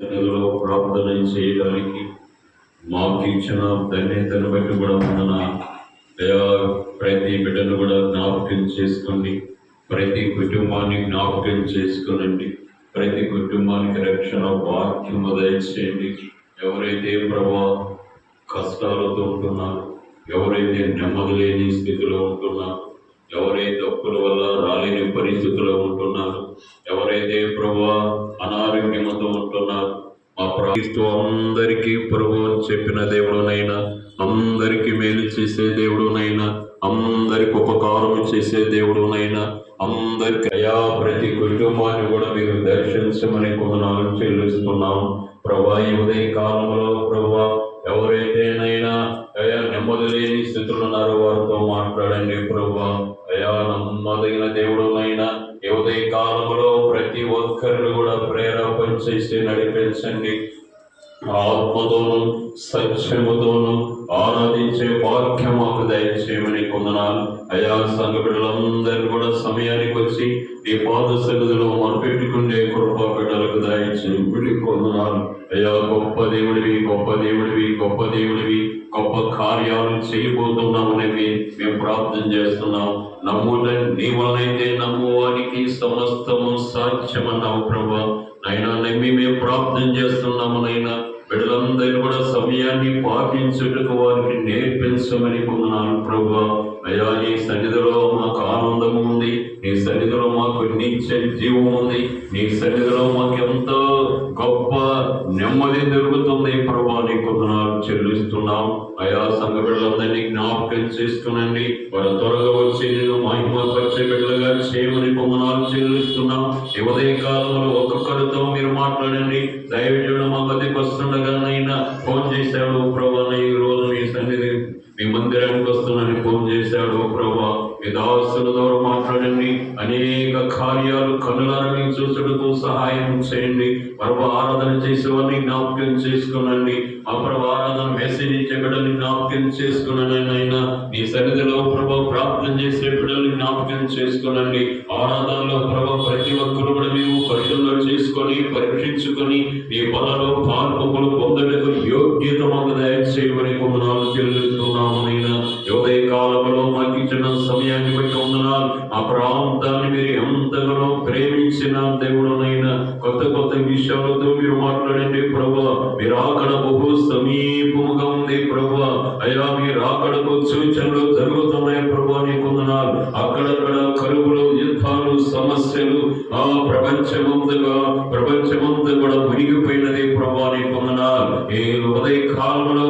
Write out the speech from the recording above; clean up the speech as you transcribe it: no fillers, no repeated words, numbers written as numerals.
సన్నిధిలో ప్రార్థన చేయడానికి మాకు ఇచ్చిన ధన్యతను బట్టి కూడా ఉన్న ప్రతి బిడ్డను కూడా జ్ఞాపకం చేసుకోండి. ప్రతి కుటుంబాన్ని జ్ఞాపకం చేసుకోనండి. ప్రతి కుటుంబానికి రక్షణ వాక్యం దయచేయండి. ఎవరైతే ప్రభా కష్టాలతో ఉంటున్నారు, ఎవరైతే నెమ్మది లేని స్థితిలో ఉంటున్నారు, ఎవరైతే అప్పుల వల్ల రాలేని పరిస్థితుల్లో ఉంటున్నారు, ఎవరైతే ప్రభా అనారోగ్యంతో ఉంటున్నారు, మా ప్రార్థిస్తూ అందరికీ ప్రభు అని చెప్పిన దేవుడునైనా, అందరికీ మేలు చేసే దేవుడునైనా, అందరికి ఉపకారం చేసే దేవుడునైనా, అందరికి అయా ప్రతి కుటుంబాన్ని కూడా మీరు దర్శించమని కొందనాలు చెల్లిస్తున్నాము. ప్రభా ఈ ఉదయ కాలంలో ప్రభా ఎవరైతేనైనా అయా నెమ్మది లేని స్థితులు ఉన్నారో వారితో మాట్లాడండి. ప్రభా అయా నమ్మదగిన దేవుడునైనా ఈ ఉదయ కాలంలో ప్రతి ఒక్కరిని కూడా ప్రేరేపణ చేసి నడిపించండి. ఆత్మతోను సత్యముతోను ఆరాధించే వాక్యం మాకు దయచేయమని కొందనాలు. అయా సంఘ బిడ్డలందరూ కూడా సమయానికి వచ్చి ఈ పాద సన్నిధిలో మొరపెట్టుకునే కృపా బిడ్డలకు దయచేయమని కొందనాలు. అయా గొప్ప దేవుడివి, గొప్ప దేవుడివి, గొప్ప దేవుడివి, గొప్ప కార్యాలు చేయబోతున్నామనేవి మేము ప్రార్థన చేస్తున్నాం. నీ వలనైతే నమ్మువానికి సమస్తము సాధ్యమన్నావు ప్రభా. నైనా నమ్మి మేము ప్రార్థన చేస్తున్నాము. నైనా బిడ్డలందరూ కూడా సమయాన్ని పాటించుటకు వారికి నేర్పించమని పొందున్నాను ప్రభా. అయ్యా నీ సన్నిధిలో మాకు ఆనందం ఉంది, నీ సన్నిధిలో మాకు నిత్య జీవం ఉంది, నీ సన్నిధిలో మాకు ఎంతో గొప్ప నెమ్మది దొరుకుతుంది ప్రభా. నీ కొందనాలు చెల్లిస్తున్నాం. అయా సంఘ బిడ్డలందరినీ జ్ఞాపకం చేసుకునండి. వారు త్వరగా వచ్చి నేను మహిమపరిచే బిడ్డలుగా చేయమని కొందనాలు చెల్లిస్తున్నాం. ఈ ఉదయ కాలంలో ఒక్కొక్కరితో మీరు మాట్లాడండి. దైవజనుడు మా మధ్యకి వస్తుండగానైనా ఫోన్ చేశాడు ప్రభా, ఈ రోజు మీ సన్నిధి మీ మందిరానికి వస్తున్నానని ఫోన్ చేశాడు ప్రభా. మీ దాసుల ద్వారా మాట్లాడండి. అనేక కార్యాలు కనులారా చూసుటకు సహాయం చేయండి. ప్రభు ఆరాధన చేసేవారిని జ్ఞాపకం చేసుకునండి. ఆ ప్రభు ఆరాధన మెసేజ్ ఇచ్చే బిడ్డల్ని జ్ఞాపకం చేసుకున్నానైనా నీ సన్నిధిలో ప్రభు ప్రార్థన చేసే బిడ్డల్ని జ్ఞాపకం చేసుకునండి. ఆరాధనలో ప్రభు ప్రతి ఒక్కరు కూడా మేము పరిశీలన చేసుకొని పరీక్షించుకొని నీ పనులు పాల్పొప్పులు పొందడానికి యోగ్యత మాకు దయచేయమని కొందనాలు చెల్లిస్తున్నామైనా. ఉదయ కాలంలో మాకు ఇచ్చిన సమయాన్ని బట్టి వందనాలు. ఆ ప్రాంతాన్ని మీరు ఎంతగానో ప్రేమించిన దేవుడునైనా కొత్త కొత్త విషయాలతో మీరు మాట్లాడండి ప్రభా. మీరు అక్కడ బహు సమీపముగా ఉంది ప్రభా. అయ్యా మీరు అక్కడకు సూచనలు జరుగుతున్నాయి ప్రభా. నీ కొందనాలు అక్కడక్కడ కరువులు, యుద్ధాలు, సమస్యలు ఆ ప్రపంచమంతా కూడా మునిగిపోయినది ప్రభా. నీ కొందనాలు ఈ ఉదయ కాలంలో